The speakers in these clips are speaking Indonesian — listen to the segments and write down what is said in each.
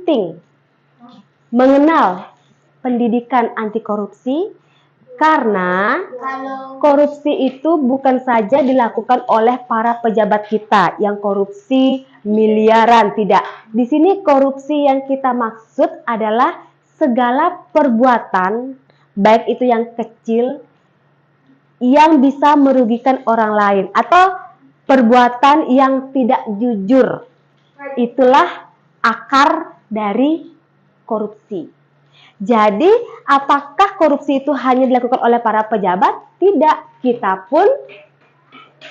penting mengenal pendidikan anti korupsi karena korupsi itu bukan saja dilakukan oleh para pejabat kita yang korupsi miliaran, tidak. Di sini korupsi yang kita maksud adalah segala perbuatan, baik itu yang kecil, yang bisa merugikan orang lain, atau perbuatan yang tidak jujur. Itulah akar dari korupsi. Jadi, apakah korupsi itu hanya dilakukan oleh para pejabat? Tidak, kita pun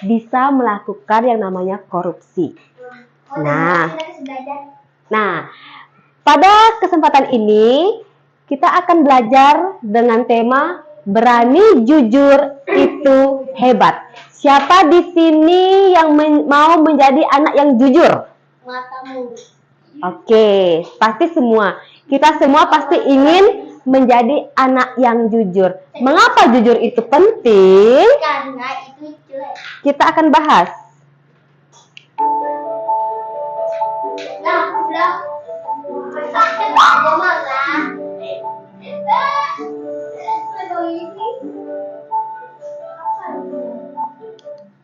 bisa melakukan yang namanya korupsi. Nah, pada kesempatan ini kita akan belajar dengan tema berani jujur itu hebat. Siapa di sini yang mau menjadi anak yang jujur? Matamu. Oke, pasti semua. Kita semua pasti ingin menjadi anak yang jujur. Mengapa jujur itu penting? Karena itu jelek. Kita akan bahas.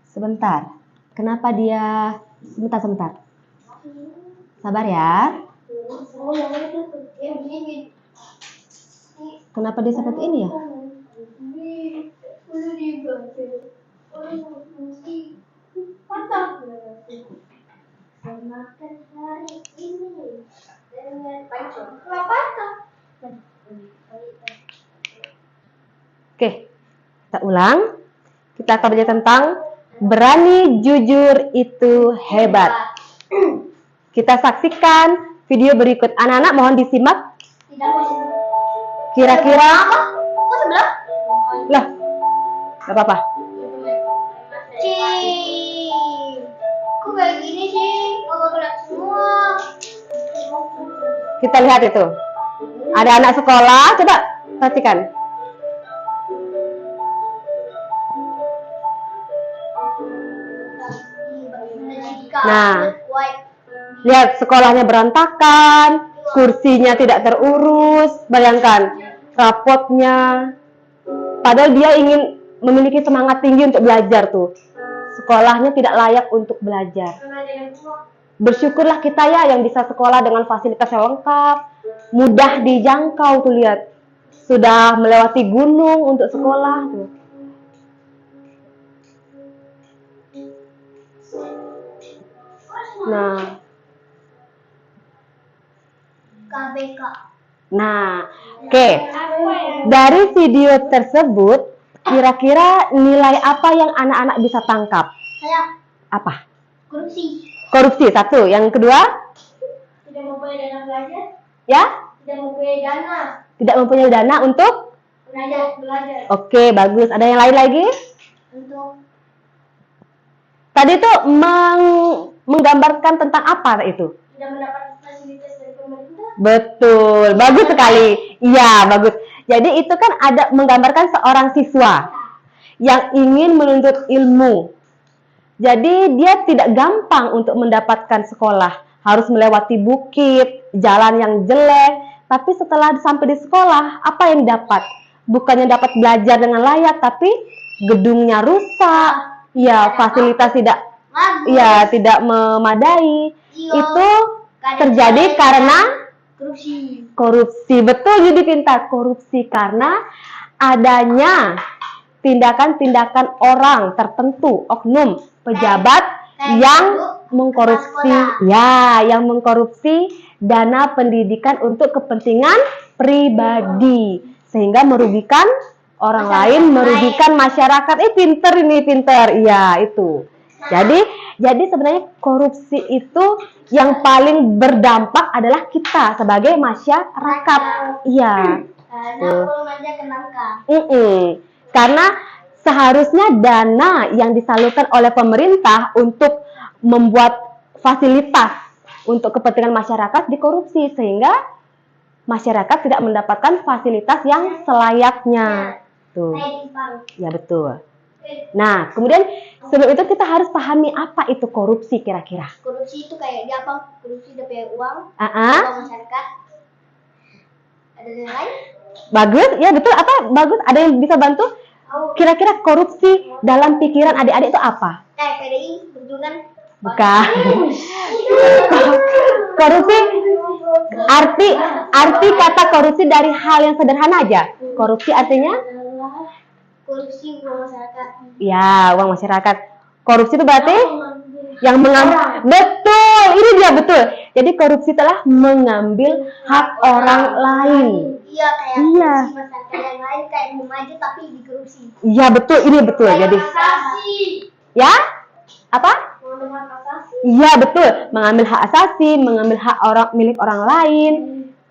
Sebentar. Kenapa dia... Sebentar. Sabar ya. Kenapa dia seperti ini ya? Oke, kita ulang. Kita akan belajar tentang berani jujur itu hebat. Kita saksikan video berikut. Anak-anak mohon disimak. Kira-kira Kok sebelah? lah, gak apa-apa. Kok kayak gini sih? Kok kelihatan semua? Kita lihat itu. Ada anak sekolah, coba perhatikan. Nah, lihat sekolahnya berantakan, kursinya tidak terurus, bayangkan rapotnya. Padahal dia ingin memiliki semangat tinggi untuk belajar tuh. Sekolahnya tidak layak untuk belajar. Bersyukurlah kita ya yang bisa sekolah dengan fasilitas yang lengkap, mudah dijangkau tuh lihat. Sudah melewati gunung untuk sekolah tuh. Nah, KBK. Oke. Dari video tersebut, kira-kira nilai apa yang anak-anak bisa tangkap? Saya Apa? korupsi. Korupsi, satu. Yang kedua? Tidak mempunyai dana belajar. Ya? Tidak mempunyai dana. Tidak mempunyai dana untuk? Belajar. Oke, bagus. Ada yang lain lagi? Untuk Tadi itu menggambarkan tentang apa itu? tidak mendapat fasilitas dari pemerintah. Betul, bagus sekali. Iya, bagus. Jadi itu kan ada menggambarkan seorang siswa yang ingin menuntut ilmu. Jadi dia tidak gampang untuk mendapatkan sekolah. Harus melewati bukit, jalan yang jelek. Tapi setelah sampai di sekolah, apa yang dapat? Bukannya dapat belajar dengan layak, tapi gedungnya rusak. Ya, fasilitas tidak tidak memadai. Itu terjadi karena korupsi. Betul, jadi pintar. Korupsi karena adanya tindakan-tindakan orang tertentu, oknum, pejabat yang mengkorupsi, yang mengkorupsi dana pendidikan untuk kepentingan pribadi, sehingga merugikan orang lain, merugikan masyarakat. Pinter ini, pinter. Iya, itu. Jadi sebenarnya korupsi itu yang paling berdampak adalah kita sebagai masyarakat. Iya. Karena seharusnya dana yang disalurkan oleh pemerintah untuk membuat fasilitas untuk kepentingan masyarakat dikorupsi, sehingga masyarakat tidak mendapatkan fasilitas yang selayaknya. Tuh. Ya, betul. Nah, kemudian sebelum itu kita harus pahami apa itu korupsi kira-kira. Korupsi itu kayak dia apa? Korupsi dia punya uang, Uh-uh. uang masyarakat, Ada yang lain? Bagus, ya betul. Apa bagus? Ada yang bisa bantu? Kira-kira korupsi dalam pikiran adik-adik itu apa? PDI berjuang. Bukan. Korupsi, arti kata korupsi dari hal yang sederhana aja. Korupsi artinya? Korupsi uang masyarakat. Ya, uang masyarakat. Korupsi itu berarti yang mengambil. Betul, ini dia betul. Jadi korupsi telah mengambil hak orang lain. Iya, kayak Iya. korupsi masyarakat yang lain kayak mau maju tapi dikorupsi. Iya betul, ini betul. Jadi, ya, apa? Iya betul, mengambil hak asasi, mengambil hak orang milik orang lain.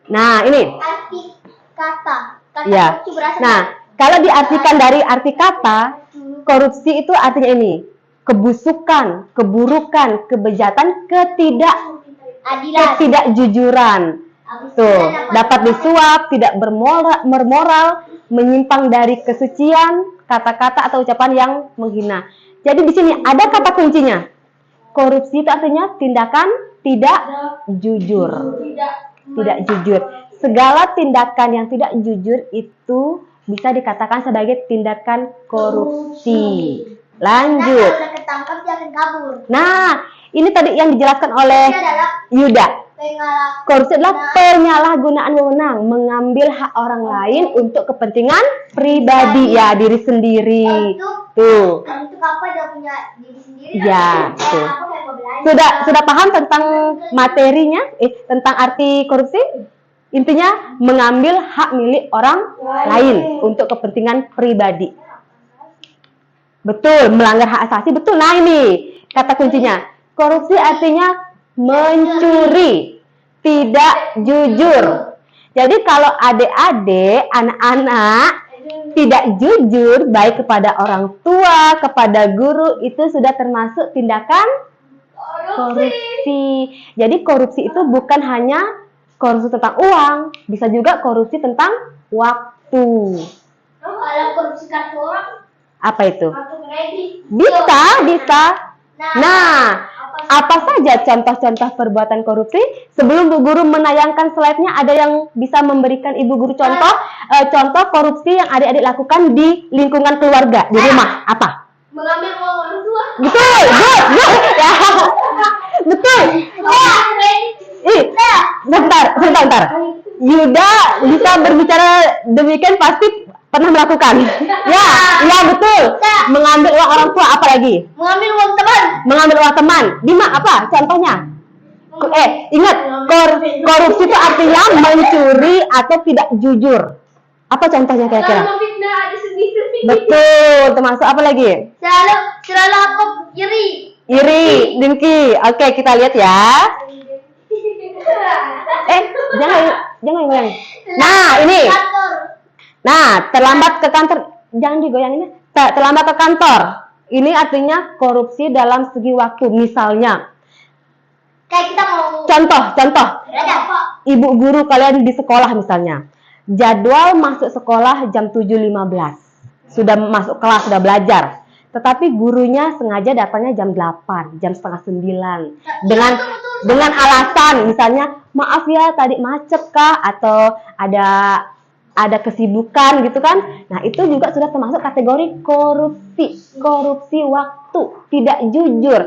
Nah ini, Arti kata ya. korupsi berasal Nah kalau diartikan dari arti kata, korupsi itu artinya ini, kebusukan, keburukan, kebejatan, ketidakjujuran. Tuh, dapat disuap, tidak bermoral, menyimpang dari kesucian, kata-kata atau ucapan yang menghina. Jadi di sini ada kata kuncinya. Korupsi itu artinya tindakan tidak jujur. Tidak jujur. Segala tindakan yang tidak jujur itu bisa dikatakan sebagai tindakan korupsi. Lanjut. Kalau udah ketangkap dia akan kabur. Nah, ini tadi yang dijelaskan oleh Ini adalah Yuda. pengalah. Korupsi adalah penyalahgunaan wewenang, mengambil hak orang lain untuk kepentingan pribadi, ya diri sendiri. Tuh. Untuk apa dia punya diri sendiri? Ya, Kayak tuh. apa kayak pembelajaran. Sudah paham tentang materinya? Tentang arti korupsi? Intinya mengambil hak milik orang lain untuk kepentingan pribadi. Betul, melanggar hak asasi, betul. Nah ini kata kuncinya. Korupsi artinya mencuri, tidak jujur. Jadi kalau adik-adik, anak-anak tidak jujur baik kepada orang tua, kepada guru, itu sudah termasuk tindakan korupsi. Jadi korupsi itu bukan hanya korupsi tentang uang, bisa juga korupsi tentang waktu. Kalau korupsi kartu orang, Apa itu? kartu kredit. Bisa. Nah, apa saja contoh-contoh perbuatan korupsi? Sebelum Bu Guru menayangkan slide-nya, ada yang bisa memberikan Ibu Guru contoh korupsi yang adik-adik lakukan di lingkungan keluarga, di rumah. Apa? Mengambil uang orang tua. Betul, good. Ya. Betul. Bentar. Yuda bisa berbicara demikian pasti pernah melakukan. Ya betul. Mengambil uang orang tua, apa lagi? Mengambil uang teman. Mengambil uang teman. Dima, apa contohnya? Ingat, korupsi itu artinya mencuri atau tidak jujur. Apa contohnya kira-kira? Memfitnah ada sendiri. Betul, termasuk apa lagi? Selalu aku iri. Iri, dengki. Oke, kita lihat ya. Jangan goyang. Nah, ini. Kantor. Nah, terlambat ke kantor. Jangan digoyangin ya. Terlambat ke kantor. Ini artinya korupsi dalam segi waktu. Misalnya, Kayak kita mau. contoh. Ada apa? Ibu guru kalian di sekolah misalnya. Jadwal masuk sekolah jam 7.15. Sudah masuk kelas, sudah belajar. Tetapi gurunya sengaja datangnya jam 8, jam setengah 9. Dengan alasan misalnya, maaf ya tadi macet kah, atau ada kesibukan gitu kan. Nah, itu juga sudah termasuk kategori korupsi waktu, tidak jujur.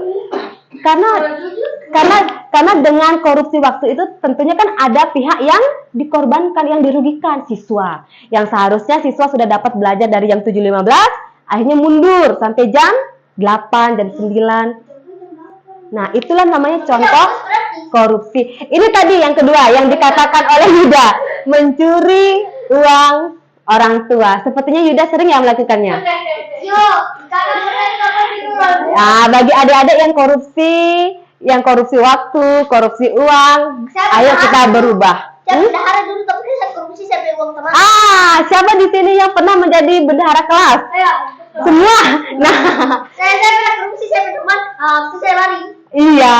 Karena dengan korupsi waktu itu tentunya kan ada pihak yang dikorbankan, yang dirugikan, siswa. Yang seharusnya siswa sudah dapat belajar dari jam 7.15, akhirnya mundur sampai jam 8, jam 9. Nah, itulah namanya contoh korupsi. Ini tadi yang kedua yang dikatakan oleh Yuda, mencuri uang orang tua. Sepertinya Yuda sering ya melakukannya. Yuk, kalau kapan dulu. Nah, bagi adik-adik yang korupsi waktu, korupsi uang, ayo kita berubah. Saya bendahara dulu, tapi saya korupsi, saya beli uang teman. Siapa di sini yang pernah menjadi bendahara kelas? Saya. Semua. Nah, Saya pernah korupsi, saya beli teman. Terus saya lari. iya.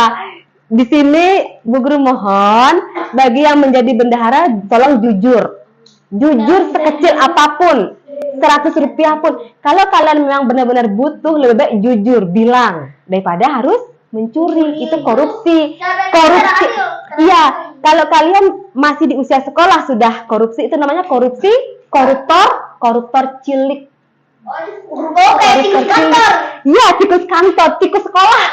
Di sini Bu Guru mohon bagi yang menjadi bendahara tolong jujur. Jujur sekecil apapun. 100 rupiah pun. Kalau kalian memang benar-benar butuh, lebih baik jujur bilang daripada harus mencuri. Itu korupsi. Korupsi. Iya, kalau kalian masih di usia sekolah sudah korupsi, itu namanya korupsi koruptor cilik. Kayak tikus kantor. Iya, tikus kantor, tikus sekolah.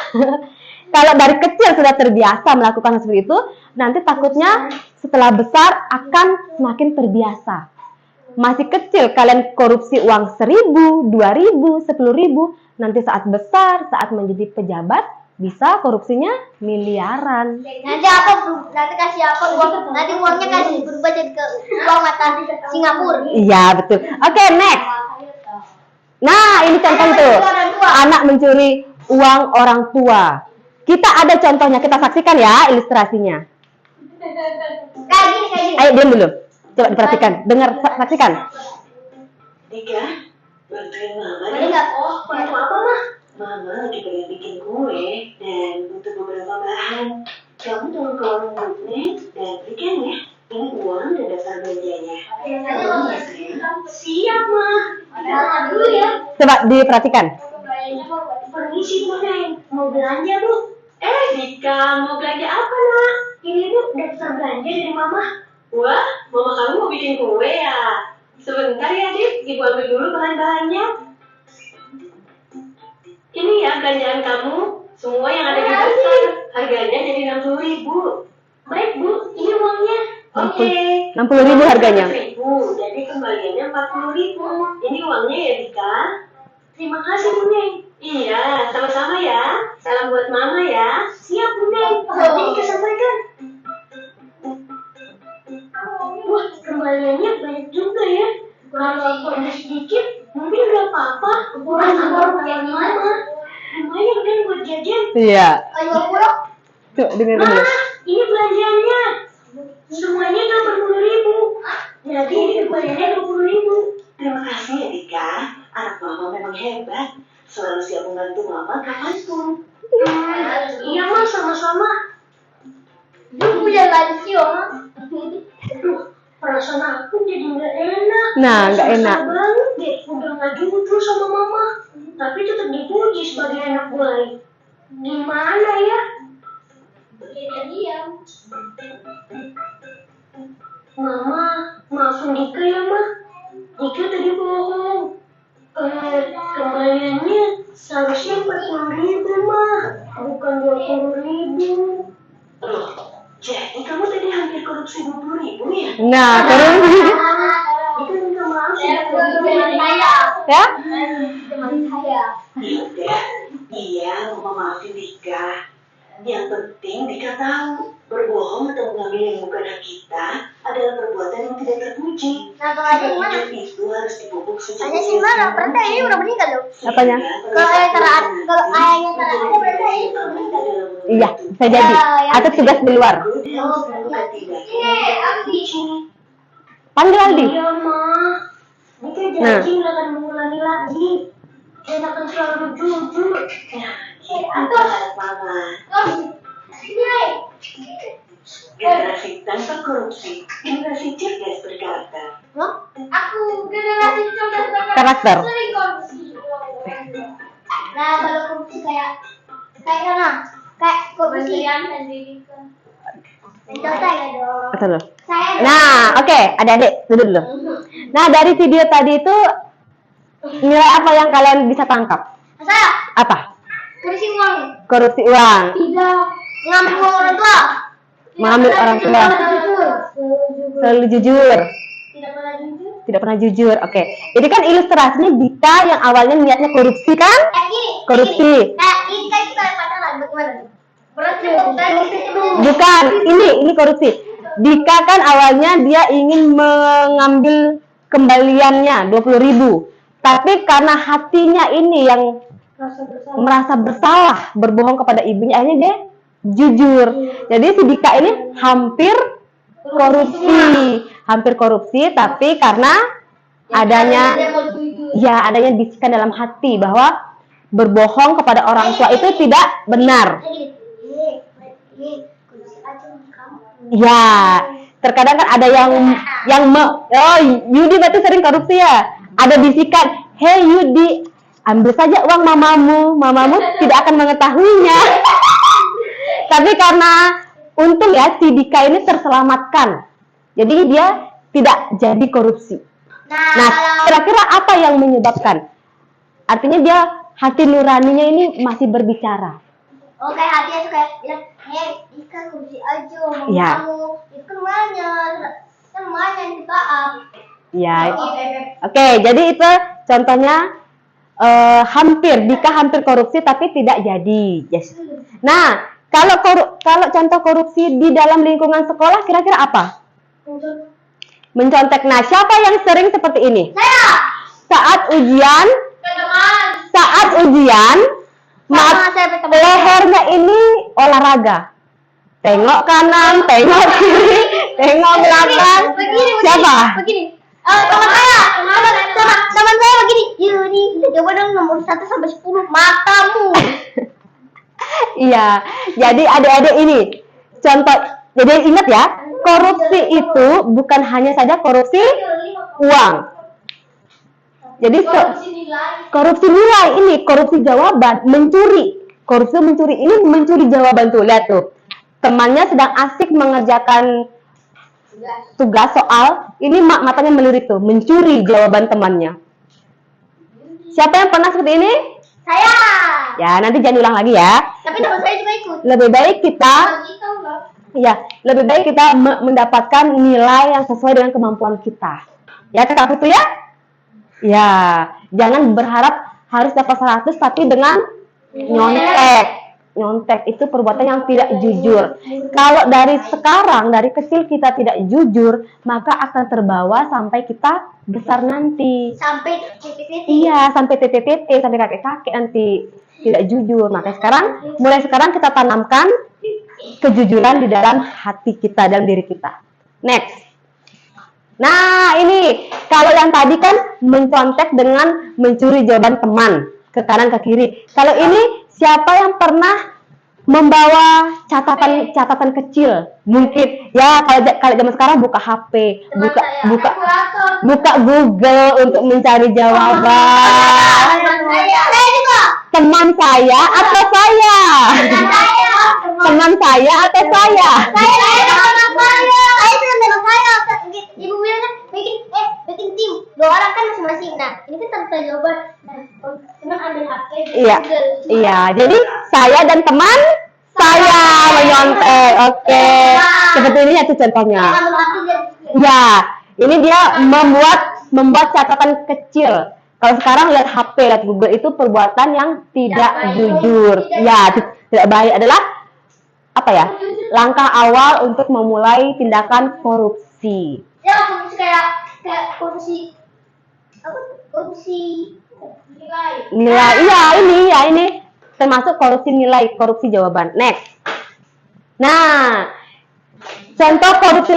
Kalau dari kecil sudah terbiasa melakukan seperti itu, nanti takutnya setelah besar akan semakin terbiasa. Masih kecil kalian korupsi uang 1.000, 2.000, 10.000, nanti saat besar, saat menjadi pejabat, bisa korupsinya miliaran. Nanti kasih apa uang? Nanti uangnya kasih berubah jadi ke uang mata Singapura. Iya, betul. Oke, next. Nah, ini contoh tuh. Anak mencuri uang orang tua. Kita ada contohnya, kita saksikan ya ilustrasinya. Kayak gini. Ayo, diam dulu. Coba diperhatikan, dengar, saksikan. Dika, bantuin mama Boleh deh. nggak? Bantu apa mah? Mama lagi pengen bikin kue dan butuh beberapa bahan. Kamu tolong ke warung Bukne dan belikan ya. Ini uang dan dasar belanjanya. Siap, Ma. Dulu ya. Coba diperhatikan. Permisi, Bu Neng. Mau belanja, Bu? Dika, mau belanja apa, Nak? Ini, Bu, daftar belanja dari Mama. Wah, Mama kamu mau bikin kue ya? Sebentar ya, Dik. Ibu ambil dulu bahan-bahannya. Ini ya belanjaan kamu. Semua yang ada di daftar. Harganya jadi 60.000. Baik, Bu. Ini uangnya. Oke. 60.000 harganya. 60.000. Jadi kembaliannya 40.000. Ini uangnya ya, Dika. Terima kasih, Bu Neng. Iya, sama-sama ya. Salam buat Mama ya. Siap, Bu Neng. Nanti Dika sampaikan. Wah, kembaliannya banyak juga ya. Kalau ada sedikit, mungkin gak apa-apa. Kurang pakai Mama. Lumayan kan buat jajan. Iya. Ayo pulang. Coba dengerin dulu. Mama, ini belanjaannya. Semuanya 80.000. Jadi ini kembaliannya 20.000. Terima kasih ya, Dika. Anak Mama memang hebat. Selalu siap membantu Mama kapanpun. Iya, Ma, sama-sama. Lu punya lancio, mah. Duh, perasaan aku jadi nggak enak. Nah, nggak enak. Susah banget deh, udah nggak jujur sama Mama. Tapi tetap dipuji sebagai anak baik. Gimana ya? Kita diam. Mama, maafin Dika ya, Ma. Dika tadi bohong. Kembaliannya seharusnya 40.000, Ma. Bukan 20.000. Loh, jadi kamu tadi hampir korupsi 20.000 ya? Nah, korupsi. Dika minta maaf ya. Teman saya. Ya? Teman saya. Yaudah, iya, Mama maafin Dika. Yang penting Dika tahu, berbohong atau mengambil yang bukan hak kita adalah perbuatan yang tidak terpuji. Nah, kalau ada gimana? Jujur itu harus dipupuk sejak Hanya sih mana? Berarti ini udah meninggal loh. Apanya? Kalau ayahnya kalau ada berarti ini udah meninggal. Iya, bisa jadi. Atau tugas di luar. Panggil Aldi. Iya, Ma. Dika janji nggak akan mengulangi lagi. Dan akan selalu jujur. Nah, itu Mama. Generasi tanpa korupsi, generasi cerdas berkarakter. Aku generasi cerdas Karakter. sering korupsi. Nah, kalau korupsi kayak mana? Kayak korupsi yang contoh ya dong. Atau dulu. Saya Nah, oke, adik-adik, duduk dulu. Nah, dari video tadi itu nilai apa yang kalian bisa tangkap? saya Apa? korupsi uang. Korupsi uang, Tidak ngambil uang orang tua. mengambil orang tua, selalu jujur, Tidak pernah jujur. tidak pernah jujur. Oke, ini kan ilustrasinya Dika yang awalnya niatnya korupsi kan? Gini. Korupsi. Nah, ini kan kita pacaran bagaimana? Berarti Bukan, ini korupsi. Dika kan awalnya dia ingin mengambil kembaliannya 20.000. Tapi karena hatinya ini yang merasa bersalah, berbohong kepada ibunya, akhirnya dia jujur. Jadi si Dika ini hampir korupsi, tapi karena adanya bisikan dalam hati bahwa berbohong kepada orang tua itu tidak benar. Ya, terkadang kan ada Yudi berarti sering korupsi ya. Ada bisikan, "Hei Yudi, ambil saja uang mamamu tidak akan mengetahuinya." Tapi karena untung ya si Dika ini terselamatkan. Jadi dia tidak jadi korupsi. Nah, kira-kira apa yang menyebabkan? Artinya dia hati nuraninya ini masih berbicara. Oh, kayak hatinya tuh kayak bilang, Dika korupsi aja, mau Iya. kamu. Itu kan lumayan kita up. Ya. Oke, jadi itu contohnya Dika hampir korupsi tapi tidak jadi. Yes. Nah, kalau contoh korupsi di dalam lingkungan sekolah kira-kira apa? Mencontek. Nah, siapa yang sering seperti ini? Saya. Saat ujian, Teman. lehernya ini olahraga. Tengok kanan, tengok kiri, tengok belakang. Siapa? Begini. Teman saya begini. Yuni, kita coba dong nomor 1 sampai 10. Matamu. Iya. Jadi adik-adik ini contoh. Jadi ingat ya, korupsi itu bukan hanya saja korupsi uang. Jadi korupsi nilai ini, korupsi jawaban, mencuri. Korupsi mencuri ini mencuri jawaban tuh, lihat tuh. Temannya sedang asik mengerjakan tugas soal, ini matanya melirik tuh, mencuri jawaban temannya. Siapa yang pernah seperti ini? Saya. Ya, nanti jangan ulang lagi ya. Tapi teman saya juga ikut. Lebih baik kita Gitu loh. Ya, lebih baik kita mendapatkan nilai yang sesuai dengan kemampuan kita. Ya, Kakak Putu ya? Ya, jangan berharap harus dapat 100 tapi dengan nyontek. Nyontek itu perbuatan yang tidak jujur. Kalau dari sekarang, dari kecil kita tidak jujur, maka akan terbawa sampai kita besar nanti. Sampai titik-titik. Iya, sampai TTT, sampai kakek-kakek nanti tidak jujur. Maka mulai sekarang kita tanamkan kejujuran di dalam hati kita dan diri kita. Next. Nah, ini kalau yang tadi kan mencontek dengan mencuri jawaban teman ke kanan ke kiri. Kalau ini siapa yang pernah membawa catatan kecil? Mungkin ya kalau zaman sekarang buka HP, buka Google untuk mencari jawaban. Saya juga. Teman saya atau saya? Teman saya atau saya? Saya itu teman saya. Ibu bilang kan bikin tim. 2 orang kan masing-masing. Nah, ini kan tanpa jawaban. Teman ambil HP. Iya, iya. Jadi saya dan teman saya menyontek. Oke. Seperti ini ya contohnya. Ya, ini dia membuat catatan kecil. Kalau sekarang lihat HP, lihat Google itu perbuatan yang tidak jujur. Ya, tidak baik adalah apa ya? Langkah awal untuk memulai tindakan korupsi. Ya, korupsi kayak korupsi apa? Korupsi Nilai. Iya, ini termasuk korupsi nilai, korupsi jawaban. Next. Nah, contoh korupsi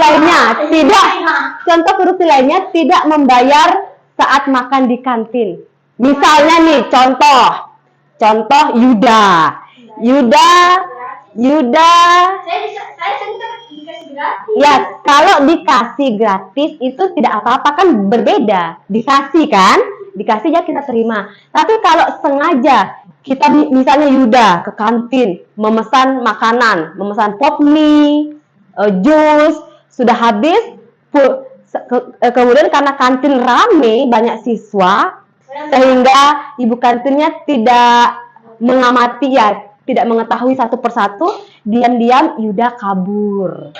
lainnya tidak membayar saat makan di kantin. Misalnya nih, contoh Yuda. Saya cerita dikasih gratis. Ya, kalau dikasih gratis itu tidak apa-apa, kan berbeda. Dikasih kan? Dikasih ya kita terima. Tapi kalau sengaja kita misalnya Yuda ke kantin memesan makanan, memesan pop mie, jus, sudah habis, kemudian karena kantin rame banyak siswa sehingga ibu kantinnya tidak mengamati ya, tidak mengetahui satu persatu, diam-diam Yuda kabur.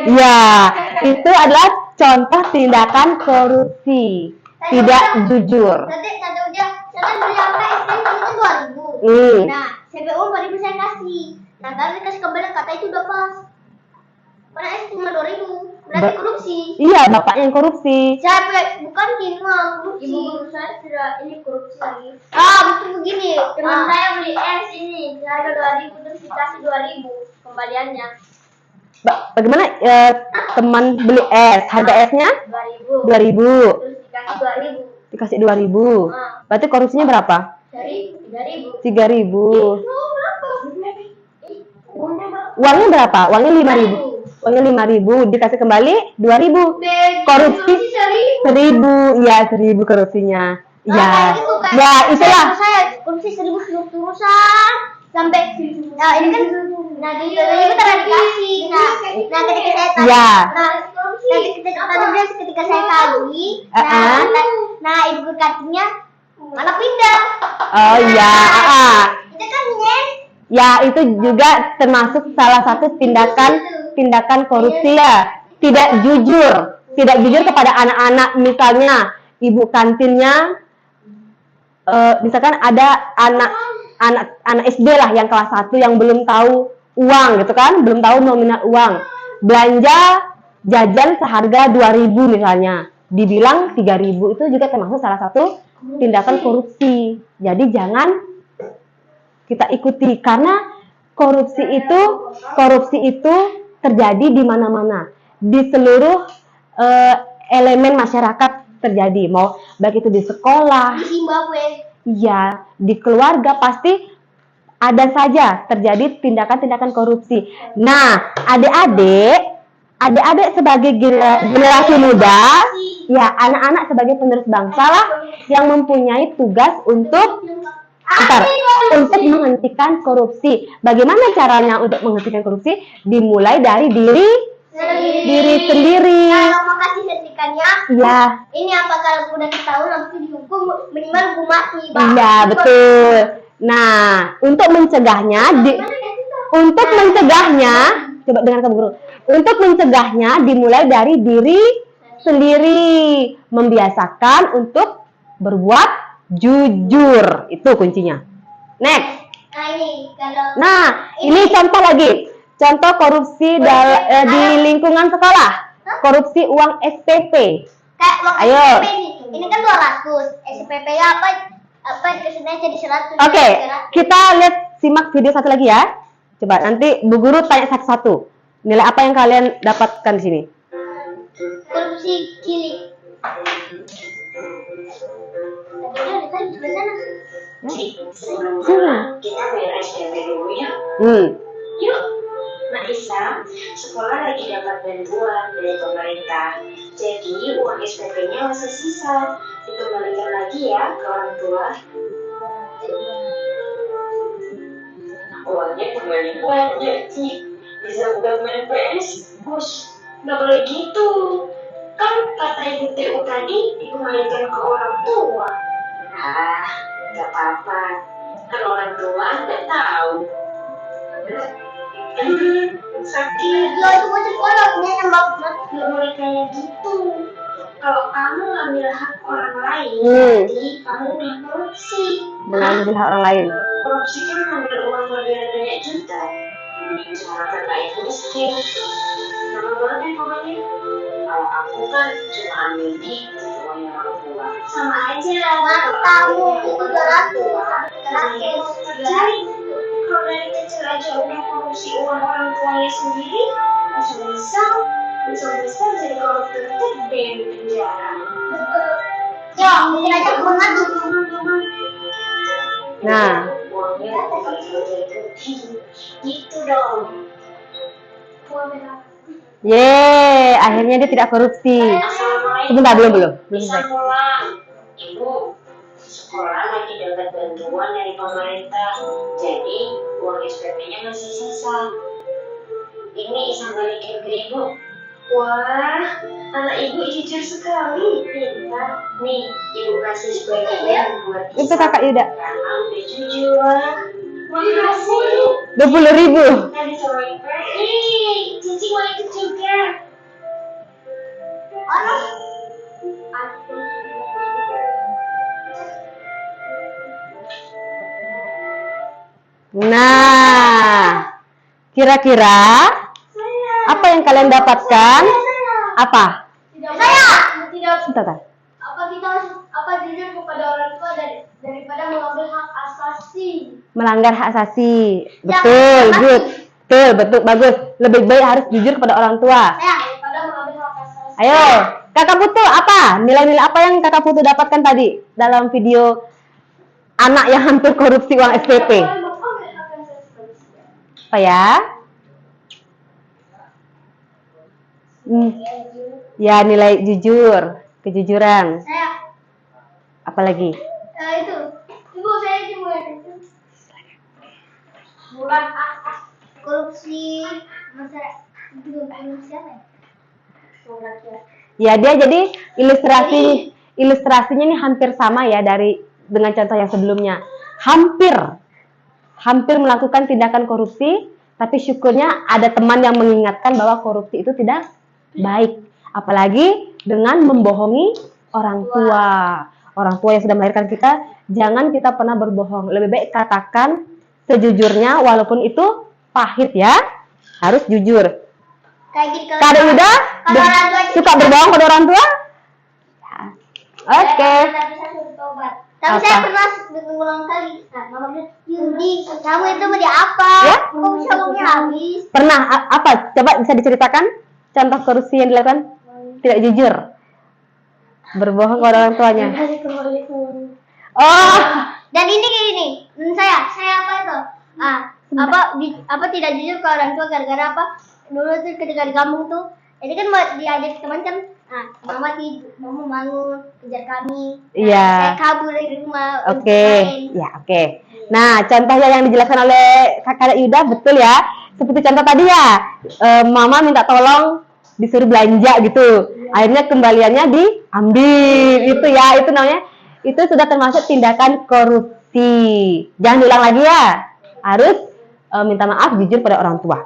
Ya, itu adalah contoh tindakan korupsi, tidak jujur. Nanti saya beli apa itu 2.000. Nah, CPU 4.000 saya kasih. Nah, kalau dikasih kembali kata itu udah pas. Mana es cuma 2.000. Berarti korupsi. Iya, bapaknya yang korupsi. Saya bukan kiriman korupsi. Ibu saya sudah ini korupsi lagi. Betul begini. Teman saya beli es ini harga 2.000 terus dikasih 2.000 kembaliannya. Bagaimana teman beli es? Harga esnya 2.000. Terus dikasih 2.000. Dikasih 2.000. Berarti korupsinya berapa? Dari 3.000. 3.000. Berapa? Uangnya berapa? Uangnya 5.000. Uangnya 5.000 dikasih kembali 2.000. Korupsi 1.000. Ya, 1.000 korupsinya. Ya. Ya, itulah. Saya korupsi 1.000 terusan. sampai nah ini kan nah di jodoh itu pernah dikasih nah ketika saya tanya Ya. ketika saya tagih nah ibu kartunya malah pindah. Oh ya, Itu kan Nen. ya itu juga termasuk salah satu tindakan korupsi ya. Tidak jujur kepada anak-anak. Misalnya ibu kantinnya, misalkan ada anak SD lah yang kelas 1 yang belum tahu uang gitu kan, belum tahu nominal uang, belanja jajan seharga 2.000 misalnya, dibilang 3.000, itu juga termasuk salah satu tindakan korupsi. Jadi jangan kita ikuti, karena korupsi itu terjadi di mana-mana, di seluruh elemen masyarakat terjadi, mau baik itu di sekolah, Di Zimbabwe. ya di keluarga, pasti ada saja terjadi tindakan-tindakan korupsi. Nah, adik-adik sebagai generasi muda, ya anak-anak sebagai penerus bangsa lah yang mempunyai tugas untuk menghentikan korupsi. Bagaimana caranya untuk menghentikan korupsi? Dimulai dari diri sendiri. Kalau mau kasih sentikannya, Ya, ini apa kalau udah ketahuan langsung dihukum minimal hukum mati, Bang. iya betul. Nah, untuk mencegahnya, coba dengarkan guru. Untuk mencegahnya dimulai dari diri sendiri, membiasakan untuk berbuat jujur, itu kuncinya. Next. Nah ini kalau Ini contoh lagi. Contoh korupsi di lingkungan sekolah. Korupsi uang SPP. kayak uang Ayo. SPP nih, ini kan 200, SPP-nya apa dikasihnya jadi 100. Oke, kita simak video satu lagi ya. Coba nanti Bu Guru tanya satu-satu. Nilai apa yang kalian dapatkan di sini? Korupsi cilik. Sebelum kita bayar SPP dulu ya. Yuk, Naisa, sekolah lagi dapat bantuan dari pemerintah. Jadi uang SPP-nya masih sisa. Dikembalikan lagi ya ke orang tua. Uangnya kembali banyak, Ci. Bisa buat main PS. Bos, nggak boleh gitu. Kan kata ibu TU tadi dikembalikan ke orang tua. Nah, nggak apa-apa. Kan orang tua nggak tahu. Sakit. Lo itu mau sekolah punya nembak. Nggak boleh kayak gitu. Kalau kamu ngambil hak orang lain, jadi kamu udah korupsi. Mengambil hak orang lain. Korupsi kan ngambil uang banyak juta. Masyarakat lain miskin. Sama banget pokoknya. Kalau aku kan cuma ambil dikit uangnya orang tua. Sama aja. Kamu itu 200. Jadi kalau dari kecil aja udah korupsi uang orang tuanya sendiri, bisa jadi koruptor gede di penjara. Ya, mungkin aja mengadu. Nah, Uangnya gitu dong. akhirnya dia tidak korupsi. Sebentar, belum selesai. Ibu, sekolah lagi dapat bantuan dari pemerintah, jadi uang SPP-nya masih sisa. Ini Isa balikin ke ibu. Wah, anak ibu jujur sekali. Pintar. Nih, ibu kasih sebagian buat Isa. Itu kakak Yuda. Karena udah jujur. Makasih. 20.000. Tadi sore. Cici mau ikut juga. Nah, kira-kira apa yang kalian dapatkan? Apa? Saya tidak. Sebentar. Apa jujur kepada orang tua daripada mengambil hak asasi. Melanggar hak asasi. Betul, good. Betul, bagus. Lebih baik harus jujur kepada orang tua. Saya daripada mengambil hak asasi. Ayo, Kakak Putu, apa? Nilai-nilai apa yang Kakak Putu dapatkan tadi dalam video anak yang hampir korupsi uang SPP? Apa ya? Ya, nilai jujur, kejujuran. Saya Apalagi? itu. Ibu saya cuma itu. Korupsi masyarakat itu siapa ya? Ya, dia jadi ilustrasinya ini hampir sama ya dengan contoh yang sebelumnya. Hampir melakukan tindakan korupsi, tapi syukurnya ada teman yang mengingatkan bahwa korupsi itu tidak baik. Apalagi dengan membohongi orang tua. Orang tua yang sudah melahirkan kita, jangan kita pernah berbohong. Lebih baik katakan sejujurnya, walaupun itu pahit ya. Harus jujur. Kayak gini Kak Yuda kalau orang tua suka berbohong pada orang tua? Oke. Tapi Apa? saya pernah berulang kali. Nah, mama bilang, Yudi, kamu itu mau di apa? Ya? Kok bisa uangnya habis? Pernah apa? Coba bisa diceritakan contoh korupsi yang dilakukan? Tidak jujur. Berbohong kepada orang tuanya. Oh, Dan ini kayak gini, saya apa itu? Apa tidak jujur ke orang tua gara-gara apa? Dulu tuh ketika di kampung tuh, ini kan mau diajak teman kan, mama bangun kejar kami. Iya. Saya kabur dari rumah. untuk oke. main. Ya, oke. Nah, contohnya yang dijelaskan oleh Kakak Yuda betul ya. Seperti contoh tadi ya, mama minta tolong disuruh belanja gitu. Akhirnya kembaliannya diambil. Itu ya, itu namanya, itu sudah termasuk tindakan korupsi. Jangan diulang lagi ya. Harus minta maaf jujur pada orang tua.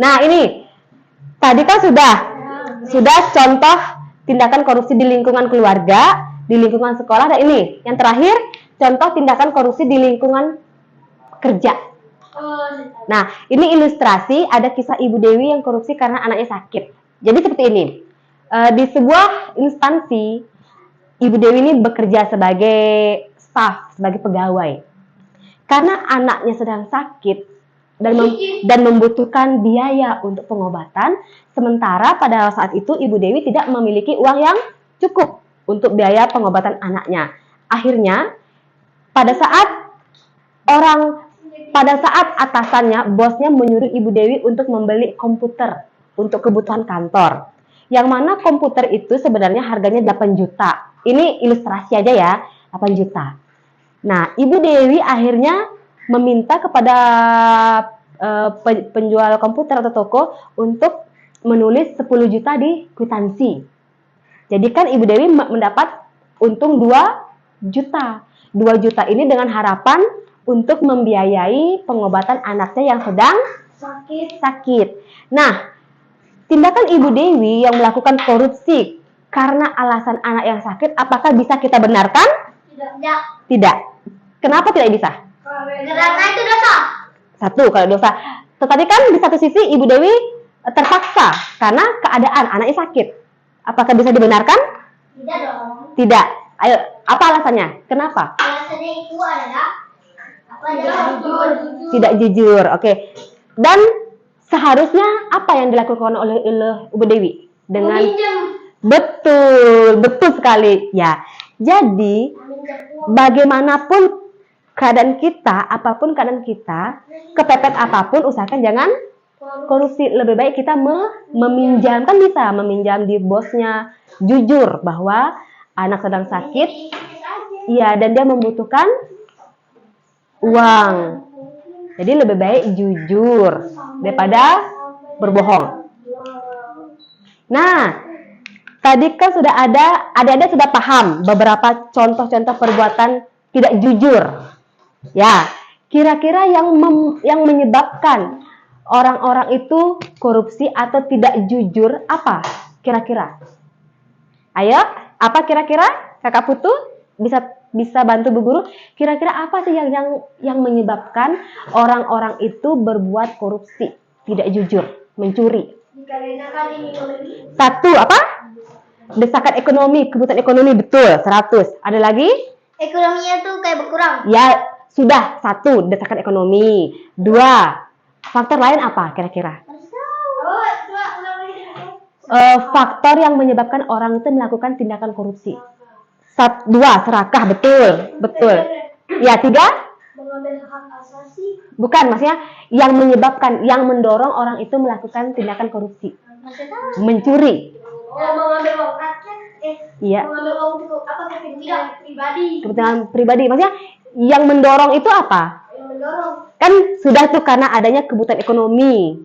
Nah, ini tadi kan sudah contoh tindakan korupsi di lingkungan keluarga, di lingkungan sekolah, dan ini yang terakhir contoh tindakan korupsi di lingkungan kerja. Nah, ini ilustrasi ada kisah Ibu Dewi yang korupsi karena anaknya sakit. Jadi seperti ini, di sebuah instansi Ibu Dewi ini bekerja sebagai staf, sebagai pegawai. Karena anaknya sedang sakit dan membutuhkan biaya untuk pengobatan, sementara pada saat itu Ibu Dewi tidak memiliki uang yang cukup untuk biaya pengobatan anaknya. Akhirnya pada saat atasannya, bosnya menyuruh Ibu Dewi untuk membeli komputer untuk kebutuhan kantor. Yang mana komputer itu sebenarnya harganya 8 juta. Ini ilustrasi aja ya, 8 juta. Nah, Ibu Dewi akhirnya meminta kepada penjual komputer atau toko untuk menulis 10 juta di kwitansi. Jadi kan Ibu Dewi mendapat untung 2 juta. 2 juta ini dengan harapan untuk membiayai pengobatan anaknya yang sedang sakit. Nah, tindakan Ibu Dewi yang melakukan korupsi karena alasan anak yang sakit, apakah bisa kita benarkan? Tidak. Kenapa tidak bisa? Karena itu dosa. Satu, kalau dosa. Tetapi kan di satu sisi Ibu Dewi terpaksa karena keadaan anaknya sakit. Apakah bisa dibenarkan? Tidak dong. Tidak. Ayo, apa alasannya? Kenapa? Alasannya itu adalah jujur. Tidak jujur. Oke. Dan seharusnya apa yang dilakukan oleh Ibu Dewi? Dengan betul sekali. Ya. Jadi bagaimanapun keadaan kita, apapun keadaan kita, kepepet apapun, usahakan jangan korupsi. Lebih baik kita meminjam, kan bisa meminjam di bosnya, jujur bahwa anak sedang sakit, iya, dan dia membutuhkan uang. Jadi lebih baik jujur daripada berbohong. Nah, tadi kan sudah ada, adik-adik sudah paham beberapa contoh-contoh perbuatan tidak jujur. Ya, kira-kira yang menyebabkan orang-orang itu korupsi atau tidak jujur apa? Kira-kira? Ayo, apa kira-kira? Kakak Putu bisa bantu Bu Guru. Kira-kira apa sih yang menyebabkan orang-orang itu berbuat korupsi, tidak jujur, mencuri? Satu, apa? Desakan ekonomi, kebutuhan ekonomi, betul, 100. Ada lagi? Ekonominya tuh kayak berkurang. Ya, sudah. 1, desakan ekonomi. 2, faktor lain apa kira-kira? Faktor yang menyebabkan orang itu melakukan tindakan korupsi. 2, serakah, betul. Ya, 3? Mengambil hak asasi. Bukan, maksudnya yang menyebabkan, yang mendorong orang itu melakukan tindakan korupsi. Mencuri. Mengambil uang rakyat. Iya. Mengambil uang itu apa kepentingan pribadi. Kepentingan pribadi. Maksudnya yang mendorong itu apa? Yang mendorong. Kan sudah tuh karena adanya kebutuhan ekonomi.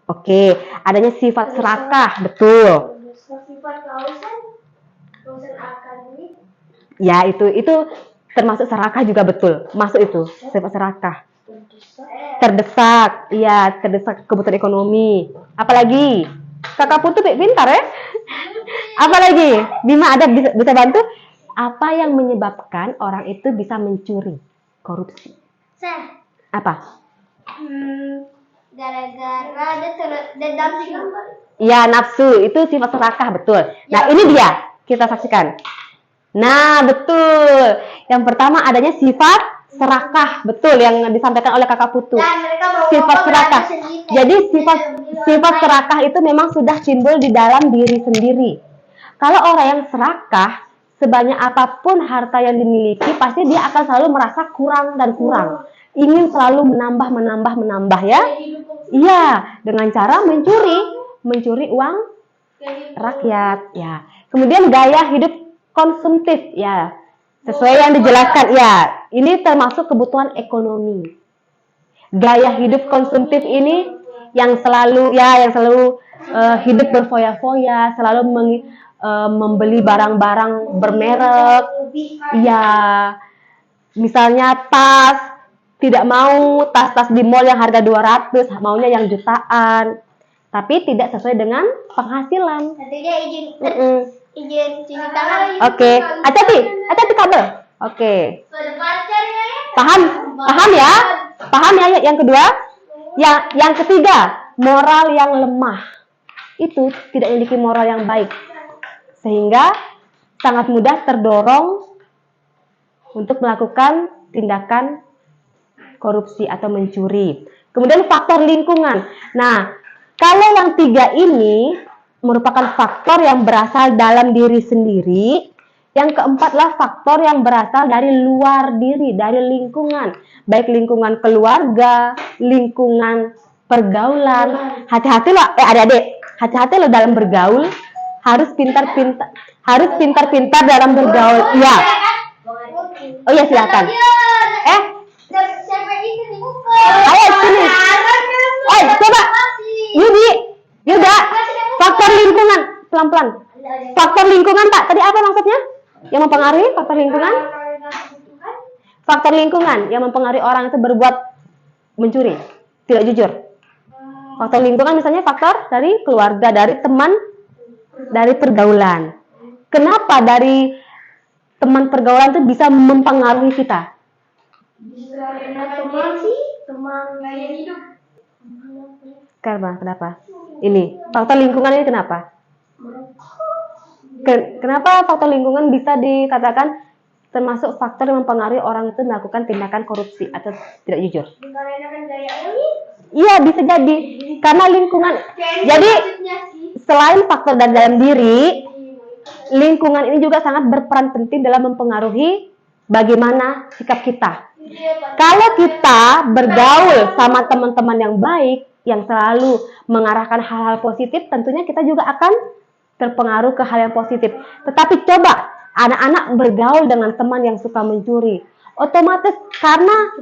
Oke, adanya sifat serakah, betul. Sifat kausan akademik. Ya, itu termasuk serakah juga betul. Masuk itu, sifat serakah. Terdesak, iya, terdesak kebutuhan ekonomi. Apalagi? Kakak Putu pintar ya? Apalagi? Bima ada bisa bantu? Apa yang menyebabkan orang itu bisa mencuri? Korupsi. Saya. Apa? Gara-gara dia dendam sih. Ya, nafsu. Itu sifat serakah, betul. Nah, ini dia. Kita saksikan. Nah, betul. Yang pertama adanya sifat serakah, betul yang disampaikan oleh Kakak Putu. Dan mereka mau Sifat serakah. sendiri. Jadi sifat serakah itu memang sudah timbul di dalam diri sendiri. Kalau orang yang serakah, sebanyak apapun harta yang dimiliki, pasti dia akan selalu merasa kurang dan kurang. Ingin selalu menambah ya. Iya, dengan cara mencuri uang rakyat ya. Kemudian gaya hidup konsumtif ya. Sesuai yang dijelaskan ya. Ini termasuk kebutuhan ekonomi. Gaya hidup konsumtif ini yang selalu hidup berfoya-foya, selalu membeli barang-barang bermerek. Ya. Misalnya tas, tidak mau tas-tas di mall yang harga 200, maunya yang jutaan. Tapi tidak sesuai dengan penghasilan. Nanti dia izin cuci tangan. Oke. Hati-hati kabel. Oke. Ada pacarnya ya. Paham ya yang kedua? Yang ketiga, moral yang lemah. Itu tidak memiliki moral yang baik. Sehingga sangat mudah terdorong untuk melakukan tindakan korupsi atau mencuri. Kemudian faktor lingkungan. Nah, kalau yang tiga ini merupakan faktor yang berasal dalam diri sendiri. Yang keempatlah faktor yang berasal dari luar diri, dari lingkungan. Baik lingkungan keluarga, lingkungan pergaulan. Hati-hati loh, adik-adik. Hati-hati loh dalam bergaul. Harus pintar-pintar dalam bergaul. Iya. Oh ya, silakan. Ayo sini. Coba. Yuda. Faktor lingkungan. Pelan-pelan. Faktor lingkungan, Pak. Tadi apa maksudnya? Yang mempengaruhi faktor lingkungan? Faktor lingkungan yang mempengaruhi orang itu berbuat mencuri, tidak jujur. Faktor lingkungan misalnya faktor dari keluarga, dari teman, dari pergaulan. Kenapa dari teman pergaulan itu bisa mempengaruhi kita? Teman gaya hidup. Kenapa? Ini faktor lingkungan ini kenapa? Kenapa faktor lingkungan bisa dikatakan termasuk faktor yang mempengaruhi orang itu melakukan tindakan korupsi atau tidak jujur? Iya, bisa jadi karena lingkungan. Jadi selain faktor dari dalam diri, lingkungan ini juga sangat berperan penting dalam mempengaruhi bagaimana sikap kita. Kalau kita bergaul sama teman-teman yang baik, yang selalu mengarahkan hal-hal positif, tentunya kita juga akan terpengaruh ke hal yang positif. Tetapi coba anak-anak bergaul dengan teman yang suka mencuri, otomatis karena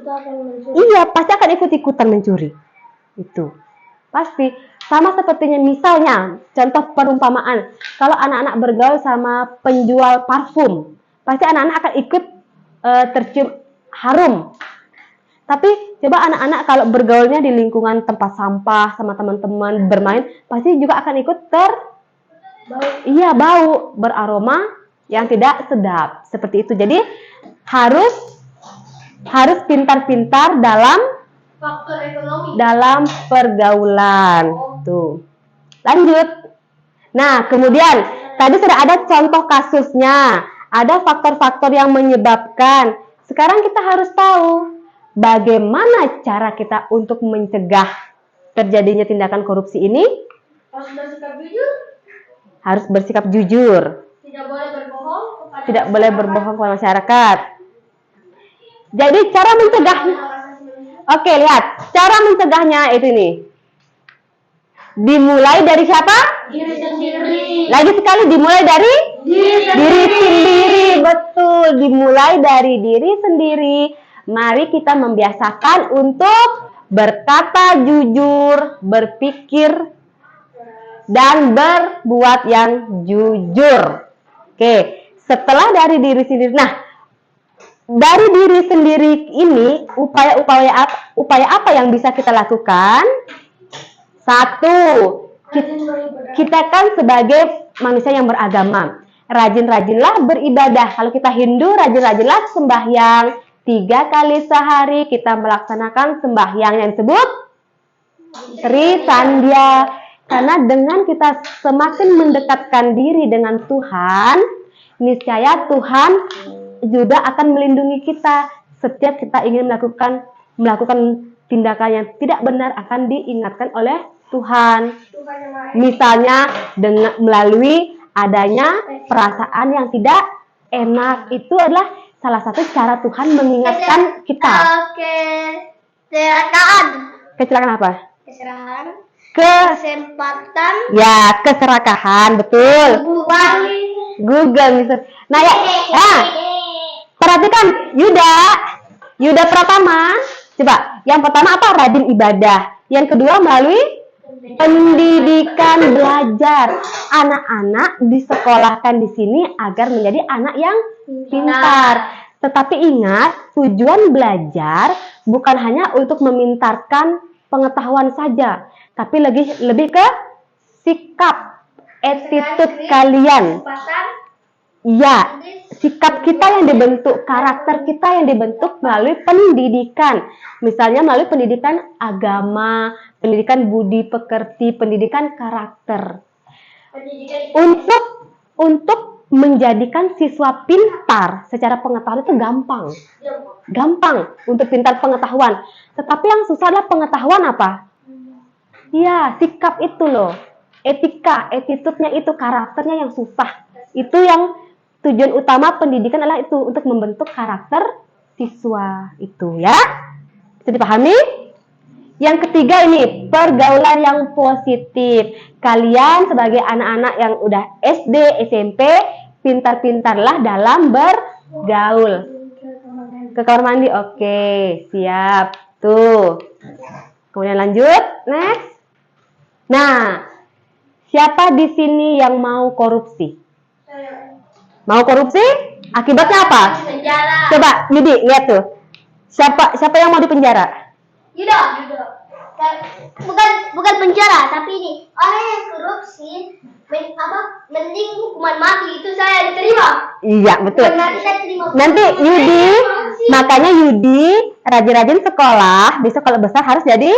pasti akan ikut-ikutan mencuri. Itu pasti sama sepertinya misalnya contoh perumpamaan, kalau anak-anak bergaul sama penjual parfum, pasti anak-anak akan ikut tercium harum. Tapi coba anak-anak kalau bergaulnya di lingkungan tempat sampah sama teman-teman bermain, pasti juga akan ikut bau beraroma yang tidak sedap seperti itu. Jadi harus pintar-pintar dalam Faktor ekonomi. dalam pergaulan. Tuh. Lanjut. Nah, kemudian tadi sudah ada contoh kasusnya. Ada faktor-faktor yang menyebabkan. Sekarang kita harus tahu bagaimana cara kita untuk mencegah terjadinya tindakan korupsi ini. Harus bersikap jujur. Tidak boleh berbohong kepada masyarakat. Jadi cara mencegahnya. Oke, lihat. Cara mencegahnya itu nih. Dimulai dari siapa? Diri sendiri. Lagi sekali dimulai dari diri sendiri. Betul, dimulai dari diri sendiri. Mari kita membiasakan untuk berkata jujur, berpikir, dan berbuat yang jujur. Oke, setelah dari diri sendiri. Nah, dari diri sendiri ini, upaya apa yang bisa kita lakukan? Satu, kita kan sebagai manusia yang beragama, rajin-rajinlah beribadah. Kalau kita Hindu, rajin-rajinlah sembahyang 3 kali sehari. Kita melaksanakan sembahyang yang disebut Sri Sandhya. Karena dengan kita semakin mendekatkan diri dengan Tuhan, niscaya Tuhan juga akan melindungi kita. Setiap kita ingin melakukan tindakan yang tidak benar akan diingatkan oleh Tuhan. Misalnya melalui adanya perasaan yang tidak enak, itu adalah salah satu cara Tuhan mengingatkan kita. Oke. Kecelakaan. Kecelakaan apa? Keserahan. Kesempatan. Ya, keserakahan, betul. Google, Mister. Nah, perhatikan Yuda Pratama. Coba, yang pertama apa? Rajin ibadah. Yang kedua melalui pendidikan belajar. Anak-anak disekolahkan di sini agar menjadi anak yang pintar. Tetapi ingat, tujuan belajar bukan hanya untuk memintarkan pengetahuan saja, tapi lebih ke sikap, attitude kalian. Ya, sikap kita yang dibentuk, karakter kita yang dibentuk melalui pendidikan. Misalnya melalui pendidikan agama, pendidikan budi pekerti, pendidikan karakter. Untuk menjadikan siswa pintar secara pengetahuan itu gampang. Gampang untuk pintar pengetahuan. Tetapi yang susah adalah pengetahuan apa? Ya, sikap itu loh. Etika, attitude-nya itu, karakternya yang susah. Itu yang tujuan utama pendidikan adalah itu, untuk membentuk karakter siswa itu, ya. Bisa dipahami? Yang ketiga ini, pergaulan yang positif. Kalian sebagai anak-anak yang udah SD, SMP, pintar-pintarlah dalam bergaul. Ke kamar mandi, oke, siap. Tuh. Kemudian lanjut, next. Nah, siapa di sini yang mau korupsi? Mau korupsi? Akibatnya apa? Penjara. Coba, Yudi, lihat tuh. Siapa yang mau dipenjara? Yuda. Bukan penjara, tapi ini orang yang korupsi mending hukuman mati, itu saya diterima. Iya, betul. Nanti Yudi, makanya Yudi rajin-rajin sekolah, besok kalau besar harus jadi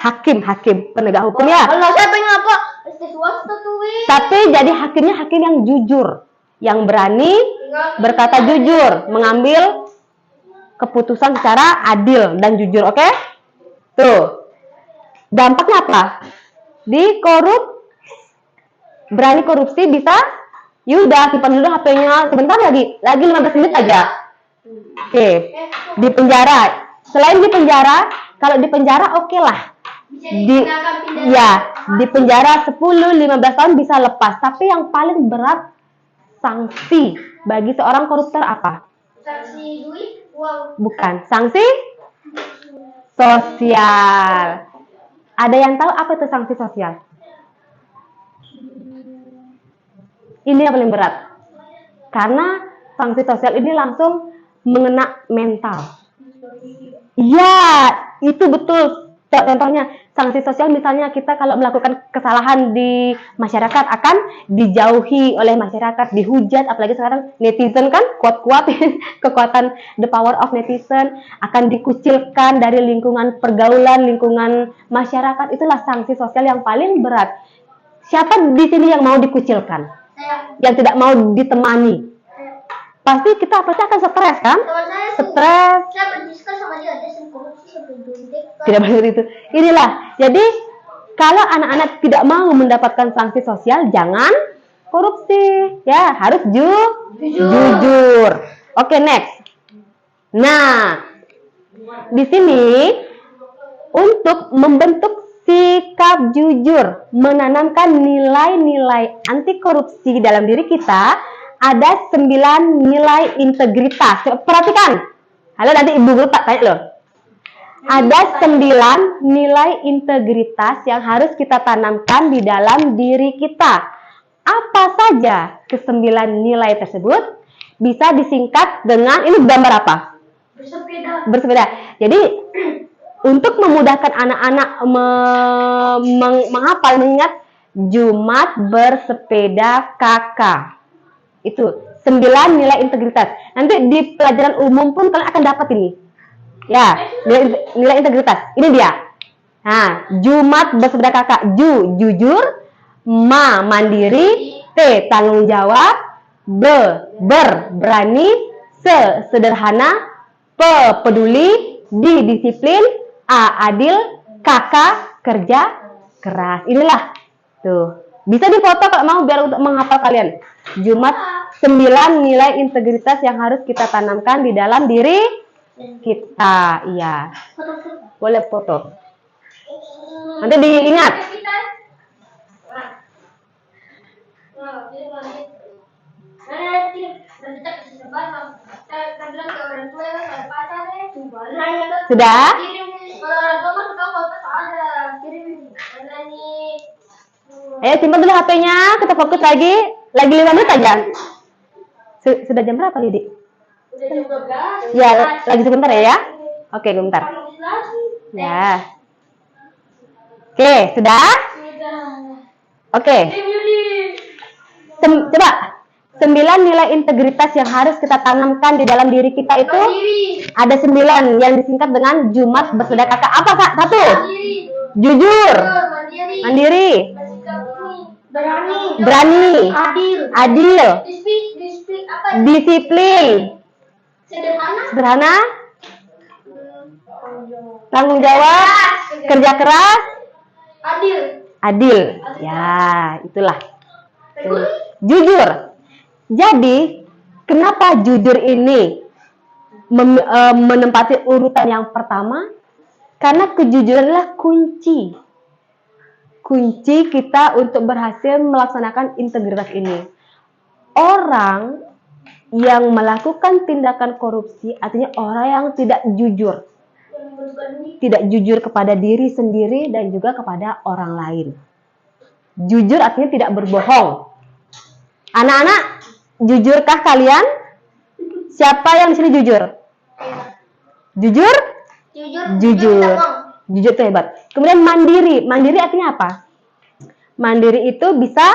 hakim penegak hukum ya. Kalau saya pengen apa? Swasta tuh. Tapi jadi hakimnya hakim yang jujur, yang berani berkata jujur, mengambil keputusan secara adil dan jujur, oke? Tuh. Dampaknya apa? Berani korupsi bisa, Yuda simpan dulu HP-nya, sebentar lagi 15 menit aja. Oke. Di penjara. Selain di penjara, kalau di penjara oke lah. Di penjara 10-15 tahun bisa lepas, tapi yang paling berat sanksi bagi seorang koruptor apa? Sanksi duit, uang. Bukan, sanksi sosial. Ada yang tahu apa itu sanksi sosial? Ini yang paling berat. Karena sanksi sosial ini langsung mengena mental. Ya, itu betul. Contohnya, sanksi sosial misalnya kita kalau melakukan kesalahan di masyarakat akan dijauhi oleh masyarakat, dihujat, apalagi sekarang netizen kan kuat-kuat, kekuatan the power of netizen, akan dikucilkan dari lingkungan pergaulan, lingkungan masyarakat. Itulah sanksi sosial yang paling berat. Siapa di sini yang mau dikucilkan? Yang tidak mau ditemani? Pasti kita akan stres kan? Stres. Saya berdiskusi sama dia, ada korupsi sebelum tidak boleh itu. Inilah. Jadi kalau anak-anak tidak mau mendapatkan sanksi sosial, jangan korupsi. Ya, harus jujur. Oke, next. Nah, di sini untuk membentuk sikap jujur, menanamkan nilai-nilai anti korupsi dalam diri kita, ada 9 nilai integritas. Coba perhatikan. Halo, nanti ibu guru tak tanya loh. Ada 9 nilai integritas yang harus kita tanamkan di dalam diri kita. Apa saja ke-9 nilai tersebut? Bisa disingkat dengan, ini gambar apa? Bersepeda. Jadi untuk memudahkan anak-anak menghafal, mengingat Jumat bersepeda kakak. Itu 9 nilai integritas. Nanti di pelajaran umum pun kalian akan dapat ini. Ya, nilai integritas. Ini dia. Nah, Jumat bersepeda kakak. Jujur. Mandiri. T, tanggung jawab. Berani. Sederhana. Peduli. Disiplin. Adil. Kerja keras. Inilah. Tuh. Bisa difoto kalau mau biar untuk menghafal kalian. Jumat 9 nilai integritas yang harus kita tanamkan di dalam diri kita. Iya. Boleh foto. Nanti diingat. Sudah? Ayo simpan dulu HP-nya, kita fokus lagi. Lagi 5 menit aja. Sudah jam berapa, Didi? Udah jam 12. Ya, lagi sebentar ya. Oke, bentar. Ya. Oke, sudah? Oke. Coba 9 nilai integritas yang harus kita tanamkan di dalam diri kita itu ada 9 yang disingkat dengan Jumat bersepeda kakak. Apa Kak? 1. Jujur. Mandiri. Berani. Adil. Disiplin. Sederhana. Tanggung jawab. Kerja keras. Adil. Ya, itulah. Jujur. Jadi, kenapa jujur ini menempati urutan yang pertama? Karena kejujuran adalah kunci kita untuk berhasil melaksanakan integritas ini. Orang yang melakukan tindakan korupsi artinya orang yang tidak jujur. Tidak jujur kepada diri sendiri dan juga kepada orang lain. Jujur artinya tidak berbohong. Anak-anak, jujurkah kalian? Siapa yang di sini jujur? Jujur? Jujur. Jujur itu hebat. Kemudian mandiri. Mandiri artinya apa? Mandiri itu bisa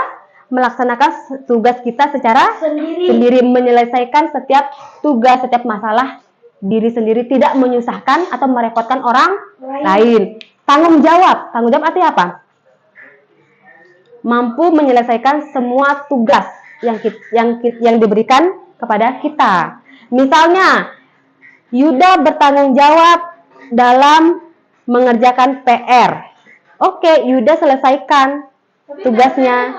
melaksanakan tugas kita secara sendiri, menyelesaikan setiap tugas, setiap masalah diri sendiri, tidak menyusahkan atau merepotkan orang lain. Tanggung jawab. Tanggung jawab artinya apa? Mampu menyelesaikan semua tugas yang diberikan kepada kita. Misalnya, Yuda bertanggung jawab dalam mengerjakan PR. Oke, Yuda selesaikan tugasnya.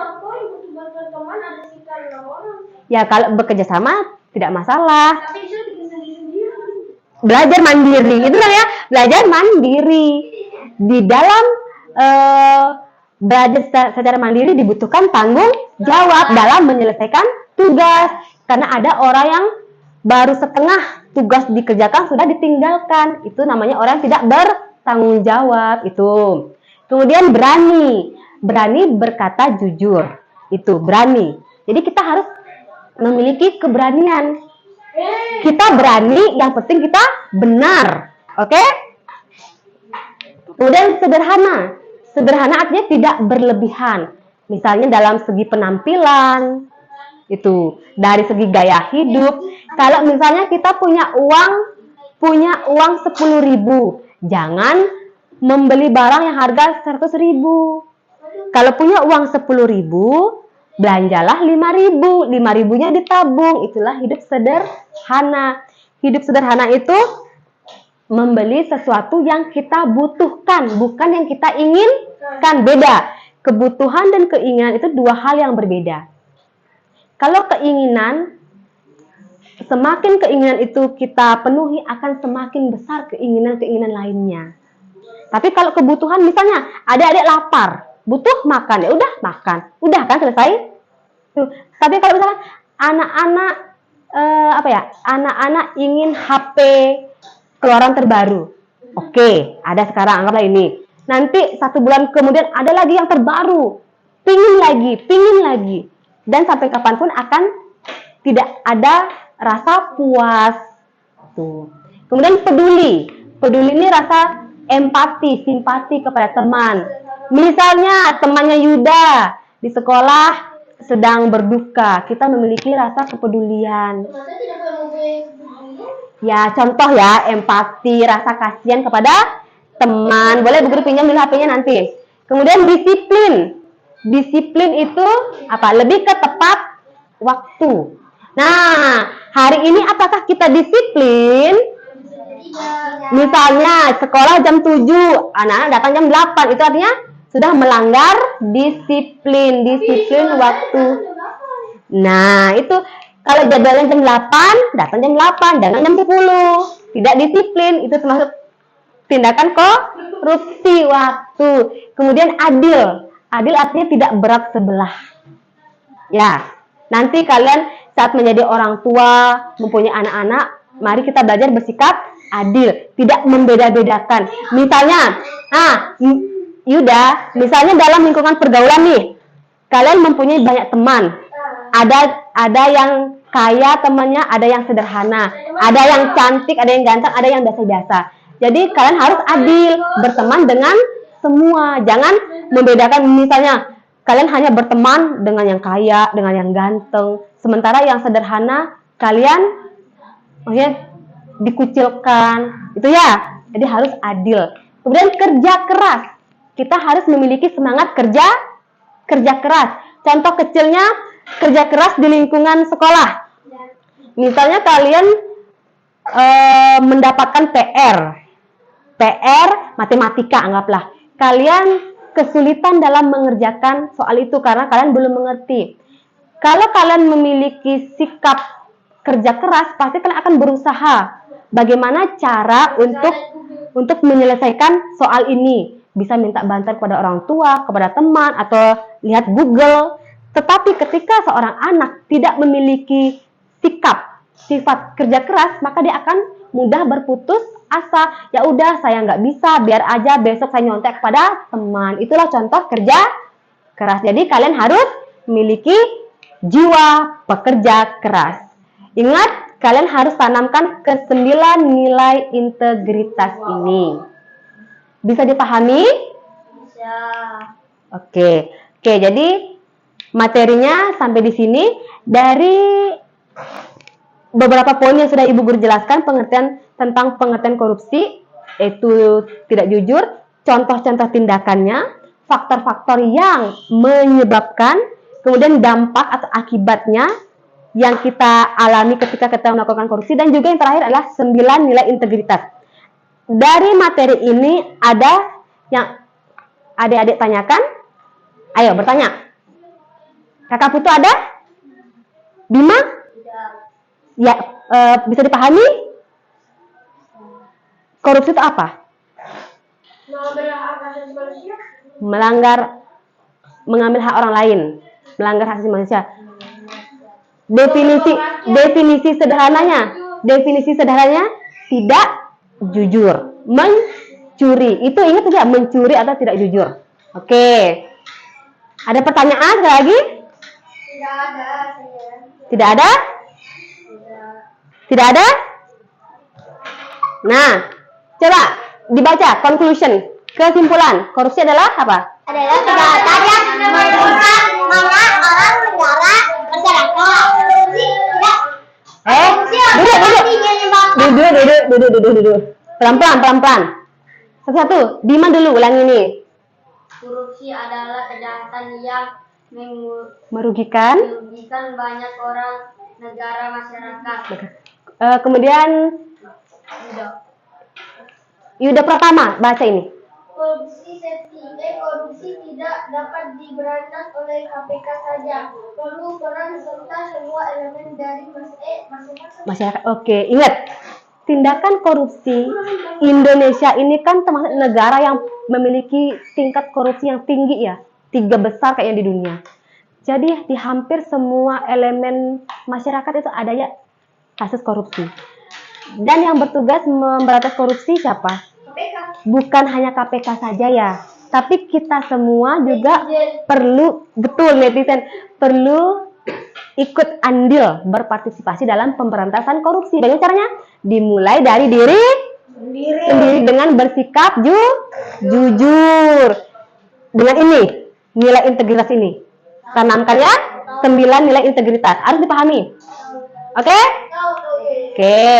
Ya, kalau bekerja sama tidak masalah. Belajar mandiri, itu kan ya, belajar mandiri. Di dalam belajar secara mandiri dibutuhkan tanggung jawab dalam menyelesaikan tugas. Karena ada orang yang baru setengah tugas dikerjakan sudah ditinggalkan. Itu namanya orang yang tidak bertanggung jawab. Itu. Kemudian berani berkata jujur. Itu berani. Jadi kita harus memiliki keberanian. Kita berani, yang penting kita benar. Oke? Kemudian sederhana. Sederhana artinya tidak berlebihan. Misalnya dalam segi penampilan, itu dari segi gaya hidup. Kalau misalnya kita punya uang 10.000, jangan membeli barang yang harga 100.000. Kalau punya uang 10.000, belanjalah 5.000. 5.000-nya ditabung. Itulah hidup sederhana. Hidup sederhana itu membeli sesuatu yang kita butuhkan, bukan yang kita inginkan. Beda. Kebutuhan dan keinginan itu dua hal yang berbeda. Kalau keinginan, semakin keinginan itu kita penuhi, akan semakin besar keinginan-keinginan lainnya. Tapi kalau kebutuhan, misalnya adik-adik lapar, butuh makan, ya udah makan, udah kan selesai. Tuh. Tapi kalau misalnya anak-anak anak-anak ingin HP keluaran terbaru. Oke, ada sekarang, anggaplah ini. Nanti 1 bulan kemudian ada lagi yang terbaru. Pingin lagi. Dan sampai kapanpun akan tidak ada rasa puas. Tuh. Kemudian peduli. Peduli ini rasa empati, simpati kepada teman. Misalnya temannya Yuda di sekolah sedang berduka, kita memiliki rasa kepedulian. Masa tidak boleh Ya, contoh ya, empati, rasa kasihan kepada teman. Boleh Bu Guru pinjam dulu HP-nya nanti. Kemudian disiplin. Disiplin itu apa? Lebih ke tepat waktu. Nah, hari ini apakah kita disiplin? Misalnya sekolah jam 7, anak-anak datang jam 8. Itu artinya sudah melanggar disiplin waktu. Nah, itu kalau jadwalnya jam 8, datang jam 8, jangan jam 10. Tidak disiplin, itu termasuk tindakan korupsi waktu. Kemudian adil. Adil artinya tidak berat sebelah. Ya, nanti kalian saat menjadi orang tua, mempunyai anak-anak, mari kita belajar bersikap adil, tidak membeda-bedakan. Misalnya, Yuda, misalnya dalam lingkungan pergaulan nih, kalian mempunyai banyak teman. Ada yang kaya temannya, ada yang sederhana, ada yang cantik, ada yang ganteng, ada yang biasa-biasa. Jadi kalian harus adil, berteman dengan semua. Jangan membedakan, misalnya kalian hanya berteman dengan yang kaya, dengan yang ganteng, sementara yang sederhana kalian dikucilkan. Itu ya. Jadi harus adil. Kemudian kerja keras. Kita harus memiliki semangat kerja keras. Contoh kecilnya kerja keras di lingkungan sekolah. Misalnya kalian mendapatkan PR matematika, anggaplah. Kalian kesulitan dalam mengerjakan soal itu karena kalian belum mengerti. Kalau kalian memiliki sikap kerja keras, pasti kalian akan berusaha bagaimana cara untuk menyelesaikan soal ini. Bisa minta bantuan kepada orang tua, kepada teman, atau lihat Google. Tetapi ketika seorang anak tidak memiliki sifat kerja keras, maka dia akan mudah berputus asa. Ya udah, saya nggak bisa, biar aja besok saya nyontek kepada teman. Itulah contoh kerja keras. Jadi kalian harus memiliki jiwa pekerja keras. Ingat, kalian harus tanamkan ke-9 nilai integritas ini. Bisa dipahami? Bisa. Oke, jadi materinya sampai di sini. Dari beberapa poin yang sudah Ibu Guru jelaskan, tentang pengertian korupsi, yaitu tidak jujur, contoh-contoh tindakannya, faktor-faktor yang menyebabkan, kemudian dampak atau akibatnya yang kita alami ketika kita melakukan korupsi, dan juga yang terakhir adalah 9 nilai integritas. Dari materi ini ada yang adik-adik tanyakan? Ayo bertanya. Kakak Putu ada? Bima? Ya, bisa dipahami? Korupsi itu apa? Mengambil hak orang lain, melanggar hak asasi manusia. Definisi sederhananya tidak jujur, mencuri. Itu ingat tidak, mencuri atau tidak jujur? Oke. Ada pertanyaan sekali lagi? Tidak ada, saya. Tidak ada? Tidak ada? Nah, coba dibaca conclusion, kesimpulan. Korupsi adalah apa? Adalah kejahatan yang merugikan banyak orang, negara, masyarakat. Duduk. Pelan-pelan. Satu-satu. Bima dulu, ulangi ini. Korupsi adalah kejahatan yang Merugikan banyak orang, negara, masyarakat. Kemudian Yuda Pratama, baca ini. Korupsi tidak dapat diberantas oleh KPK saja. Perlu peran serta semua elemen dari masyarakat. Oke, ingat. Tindakan korupsi Indonesia ini kan termasuk negara yang memiliki tingkat korupsi yang tinggi ya. 3 besar kayaknya di dunia. Jadi di hampir semua elemen masyarakat itu adanya kasus korupsi. Dan yang bertugas memberantas korupsi siapa? KPK. Bukan hanya KPK saja ya, tapi kita semua juga perlu, betul netizen, perlu ikut andil berpartisipasi dalam pemberantasan korupsi. Bagaimana caranya? Dimulai dari diri sendiri dengan bersikap jujur. Dengan ini, nilai integritas ini. Tanamkan ya, 9 nilai integritas. Harus dipahami. Oke? Oke.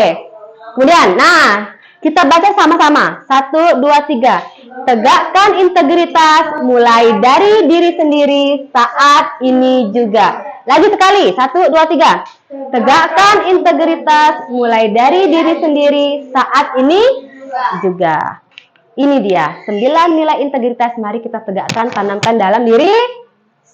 Kemudian, nah, kita baca sama-sama. 1, 2, 3. Tegakkan integritas mulai dari diri sendiri saat ini juga. Lagi sekali. 1, 2, 3. Tegakkan integritas mulai dari diri sendiri saat ini juga. Ini dia 9 nilai integritas. Mari kita tegakkan, tanamkan dalam diri